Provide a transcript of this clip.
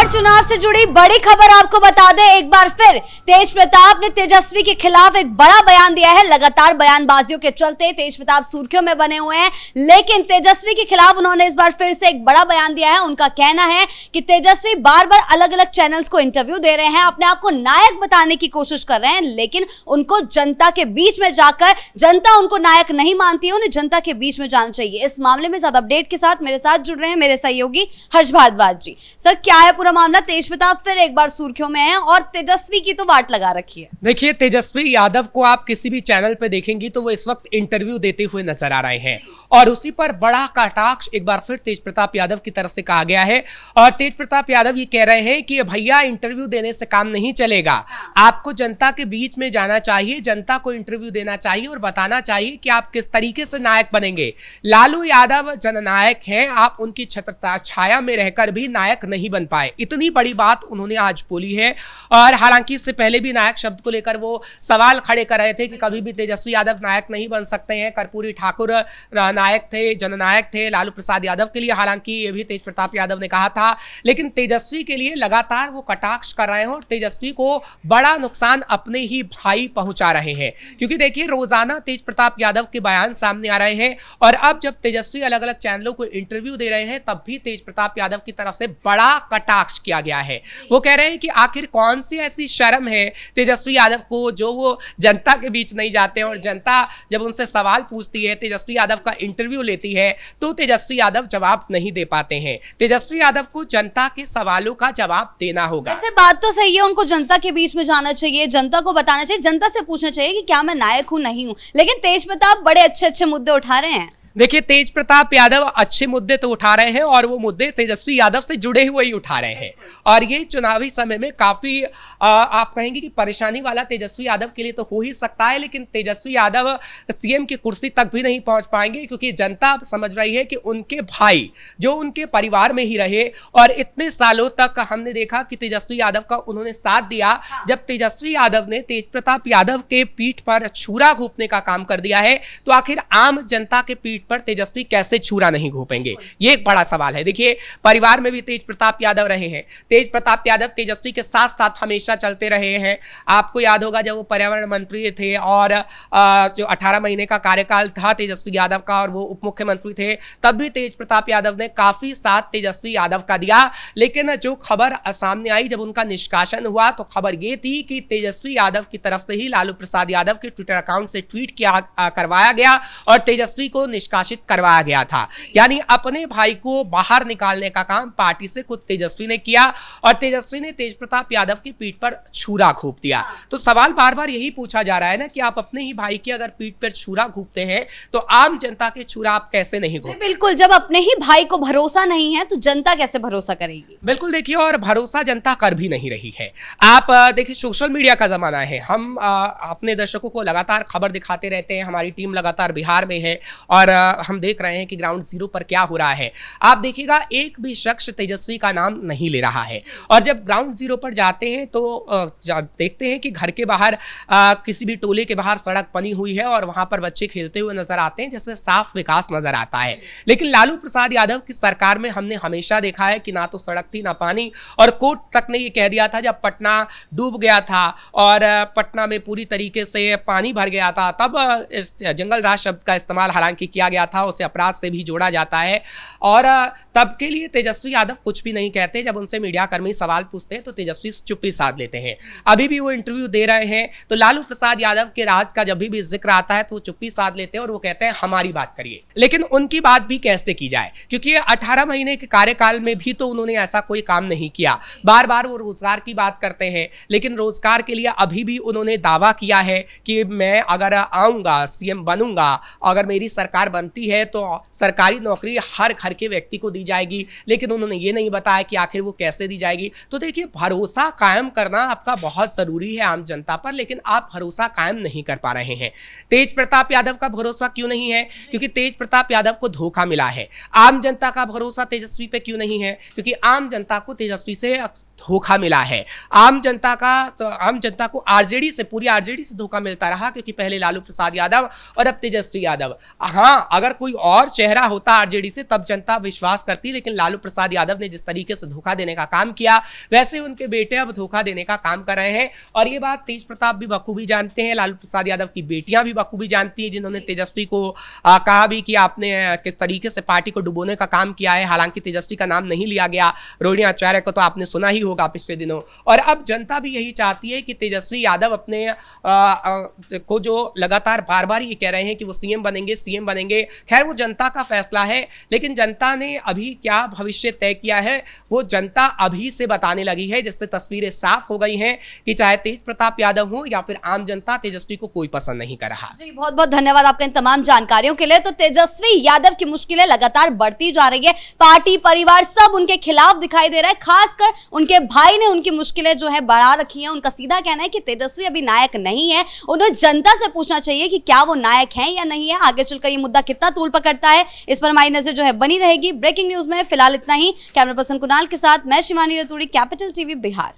बिहार चुनाव से जुड़ी बड़ी खबर आपको बता दें, एक बार फिर तेज प्रताप ने तेजस्वी के खिलाफ एक बड़ा बयान दिया है। लगातार बयानबाजियों के चलते तेज प्रताप सुर्खियों में बने हुए हैं, लेकिन तेजस्वी के खिलाफ उन्होंने इस बार फिर से एक बड़ा बयान दिया है। उनका कहना है कि तेजस्वी बार बार अलग अलग चैनल्स को इंटरव्यू दे रहे हैं, अपने आप को नायक बताने की कोशिश कर रहे हैं, लेकिन उनको जनता के बीच में जाकर जनता उनको नायक नहीं मानती है, उन्हें जनता के बीच में जाना चाहिए। इस मामले में ज्यादा अपडेट के साथ मेरे साथ जुड़ रहे हैं मेरे सहयोगी हर्ष भारद्वाज जी। सर, क्या है पूरा मामला? तेज प्रताप फिर एक बार सुर्खियों में है और तेजस्वी की तो वाट लगा रखी है। देखिए, तेजस्वी यादव को आप किसी भी चैनल पे देखेंगी तो वो इस वक्त इंटरव्यू देते हुए नजर आ रहे हैं और उसी पर बड़ा कटाक्ष एक बार फिर तेज प्रताप यादव की तरफ से कहा गया है। और तेज प्रताप यादव ये कह रहे हैं कि भैया, इंटरव्यू देने से काम नहीं चलेगा, आपको जनता के बीच में जाना चाहिए, जनता को इंटरव्यू देना चाहिए और बताना चाहिए कि आप किस तरीके से नायक बनेंगे। लालू यादव जननायक हैं, आप उनकी छत्र छाया में रहकर भी नायक नहीं बन पाए। इतनी बड़ी बात उन्होंने आज बोली है। और हालांकि इससे पहले भी नायक शब्द को लेकर वो सवाल खड़े कर रहे थे कि कभी भी तेजस्वी यादव नायक नहीं बन सकते हैं। कर्पूरी ठाकुर नायक थे, जननायक थे लालू प्रसाद यादव के लिए, हालांकि ये भी तेज प्रताप यादव ने कहा था, लेकिन तेजस्वी के लिए लगातार वो कटाक्ष कर रहे हैं और तेजस्वी को बड़ा नुकसान अपने ही भाई पहुंचा रहे हैं। क्योंकि देखिए, रोजाना तेज प्रताप यादव के बयान सामने आ रहे हैं और अब जब तेजस्वी अलग अलग चैनलों को इंटरव्यू दे रहे हैं तब भी तेज प्रताप यादव की तरफ से बड़ा कटाक्ष किया गया है। वो कह रहे हैं कि आखिर कौन सी ऐसी शर्म है तेजस्वी यादव को जो वो जनता के बीच नहीं जाते हैं और जनता जब उनसे सवाल पूछती है, तेजस्वी यादव का इंटरव्यू लेती है तो तेजस्वी यादव जवाब नहीं दे पाते हैं। तेजस्वी यादव को जनता के सवालों का जवाब देना होगा। ऐसे बात तो सही है, उनको जनता के बीच में जाना चाहिए, जनता को बताना चाहिए, जनता से पूछना चाहिए कि क्या मैं नायक हूं नहीं हूं। लेकिन तेज प्रताप बड़े अच्छे मुद्दे उठा रहे हैं। देखिए, तेज प्रताप यादव अच्छे मुद्दे तो उठा रहे हैं और वो मुद्दे तेजस्वी यादव से जुड़े हुए ही उठा रहे हैं और ये चुनावी समय में काफी आप कहेंगे कि परेशानी वाला तेजस्वी यादव के लिए तो हो ही सकता है, लेकिन तेजस्वी यादव सीएम की कुर्सी तक भी नहीं पहुंच पाएंगे क्योंकि जनता समझ रही है कि उनके भाई जो उनके परिवार में ही रहे और इतने सालों तक हमने देखा कि तेजस्वी यादव का उन्होंने साथ दिया। जब तेजस्वी यादव ने तेज प्रताप यादव के पीठ पर छुरा घोंपने का काम कर दिया है तो आखिर आम जनता के पीठ पर तेजस्वी कैसे छुरा नहीं घोंपेंगे, ये एक बड़ा सवाल है। देखिए, परिवार में भी तेज प्रताप यादव रहे हैं, तेज प्रताप यादव तेजस्वी के साथ साथ हमेशा चलते रहे हैं। आपको याद होगा जब वो पर्यावरण मंत्री थे और जो 18 महीने का कार्यकाल था तेजस्वी यादव का और वो उप मुख्यमंत्री थे, तब भी तेज प्रताप यादव ने काफी साथ तेजस्वी यादव का दिया। लेकिन जो खबर सामने आई जब उनका निष्कासन हुआ तो खबर ये थी कि तेजस्वी यादव की तरफ से ही लालू प्रसाद यादव के ट्विटर अकाउंट से ट्वीट करवाया गया और तेजस्वी को निष्कासित करवाया गया था। यानी अपने भाई को बाहर निकालने का काम पार्टी से खुद तेजस्वी ने किया और तेजस्वी ने तेज प्रताप यादव की पीठ पर छुरा घोंप दिया। तो सवाल बार बार यही पूछा जा रहा है ना कि आप अपने ही भाई की अगर पीठ पर छुरा घोंपते हैं तो आम जनता के छुरा आप कैसे नहीं घोंपते? बिल्कुल, जब अपने ही भाई को भरोसा नहीं है तो जनता कैसे भरोसा करेगी? बिल्कुल, देखिए, और भरोसा जनता कर भी नहीं रही है। आप देखिए, सोशल मीडिया का जमाना है, हम अपने दर्शकों को लगातार खबर दिखाते रहते हैं, हमारी टीम लगातार बिहार में है और हम देख रहे हैं कि ग्राउंड जीरो पर क्या हो रहा है। आप देखिएगा, एक भी शख्स तेजस्वी का नाम नहीं ले रहा है और जब ग्राउंड जीरो पर जाते हैं तो देखते हैं कि घर के बाहर किसी भी टोले के बाहर सड़क बनी हुई है और वहां पर बच्चे खेलते हुए नजर आते हैं, जैसे साफ विकास नजर आता है। लेकिन लालू प्रसाद यादव की सरकार में हमने हमेशा देखा है कि ना तो सड़क थी ना पानी, और कोर्ट तक ने ये कह दिया था जब पटना डूब गया था और पटना में पूरी तरीके से पानी भर गया था तब इस जंगल राज शब्द का इस्तेमाल हालांकि किया गया था, उसे अपराध से भी जोड़ा जाता है और तब के लिए तेजस्वी यादव कुछ भी नहीं कहते। जब उनसे मीडिया कर्मी सवाल पूछते हैं तो तेजस्वी चुप्पी साध लेते हैं। अभी भी वो इंटरव्यू दे रहे हैं तो लालू प्रसाद यादव के राज का जब भी जिक्र आता है तो वो चुप्पी साध लेते हैं और वो कहते हैं हमारी बात करिए। लेकिन उनकी बात भी कैसे की जाए, क्योंकि 18 महीने के कार्यकाल में भी तो उन्होंने ऐसा कोई काम नहीं किया। बार बार वो रोजगार की बात करते हैं, लेकिन रोजगार के लिए अभी भी उन्होंने दावा किया है कि मैं अगर आऊंगा, सीएम बनूंगा, अगर मेरी सरकार बनती है तो सरकारी नौकरी हर घर के व्यक्ति को दी जाएगी, लेकिन उन्होंने ये नहीं बताया कि आखिर वो कैसे दी जाएगी। तो देखिए, भरोसा कायम करना आपका बहुत जरूरी है आम जनता पर, लेकिन आप भरोसा कायम नहीं कर पा रहे हैं। तेज प्रताप यादव का भरोसा क्यों नहीं है? क्योंकि तेज प्रताप यादव को धोखा मिला है। आम जनता का भरोसा तेजस्वी पे क्यों नहीं है? क्योंकि आम जनता को तेजस्वी से धोखा मिला है। आम जनता को आरजेडी से, पूरी आरजेडी से धोखा मिलता रहा, क्योंकि पहले लालू प्रसाद यादव और अब तेजस्वी यादव। हाँ, अगर कोई और चेहरा होता आरजेडी से तब जनता विश्वास करती, लेकिन लालू प्रसाद यादव ने जिस तरीके से धोखा देने का काम किया, वैसे उनके बेटे अब धोखा देने का काम कर रहे हैं। और ये बात तेज प्रताप भी बखूबी जानते हैं, लालू प्रसाद यादव की बेटियां भी बखूबी जानती हैं, जिन्होंने तेजस्वी को कहा भी कि आपने किस तरीके से पार्टी को डुबोने का काम किया है। हालांकि तेजस्वी का नाम नहीं लिया गया, रोहिणी आचार्य को तो आपने सुना ही होगा पिछले दिनों। और अब जनता भी यही चाहती है कि तेजस्वी यादव अपने को जो लगातार बार बार ये कह रहे हैं कि वो सीएम बनेंगे, खैर वो जनता का फैसला है, लेकिन जनता ने अभी क्या भविष्य तय किया है वो जनता अभी से बताने लगी है, जिससे तस्वीरें साफ हो गई हैं कि चाहे तेज प्रताप यादव हो या फिर आम जनता, तेजस्वी को कोई पसंद नहीं कर रहा। जी, बहुत बहुत धन्यवाद आपका इन तमाम जानकारियों के लिए। तो तेजस्वी यादव की मुश्किलें लगातार बढ़ती जा रही है, पार्टी परिवार सब उनके खिलाफ दिखाई दे रहा है, खासकर उनके भाई ने उनकी मुश्किलें जो है बढ़ा रखी हैं। उनका सीधा कहना है कि तेजस्वी अभी नायक नहीं है, उन्हें जनता से पूछना चाहिए कि क्या वो नायक हैं या नहीं है। आगे चलकर ये मुद्दा कितना तूल पकड़ता है, इस पर हमारी नजर जो है बनी रहेगी। ब्रेकिंग न्यूज में फिलहाल इतना ही। कैमरा पर्सन कुणाल के साथ मैं शिवानी रतूड़ी, कैपिटल टीवी बिहार।